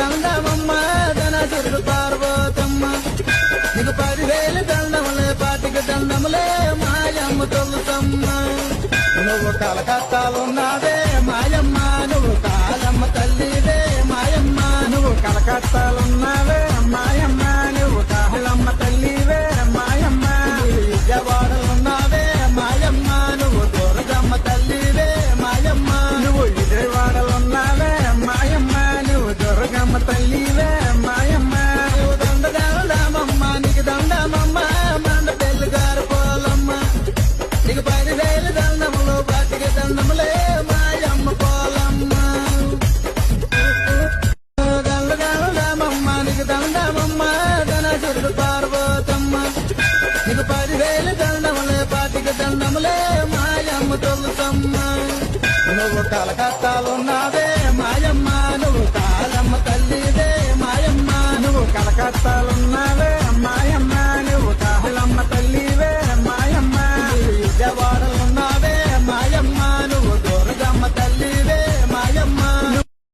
దండమమ్మ ధనసురుడు పార్వతమ్మ నీకు 10,000 దండములే 25 దండములే మాయమ్మ తొలుతమ్మ నువ్వు కలకత్తాలున్నావే మాయమ్మ నువ్వు కాలమ్మ తల్లివే మాయమ్మ నువ్వు కలకత్తాలున్నావే మాయమ్మ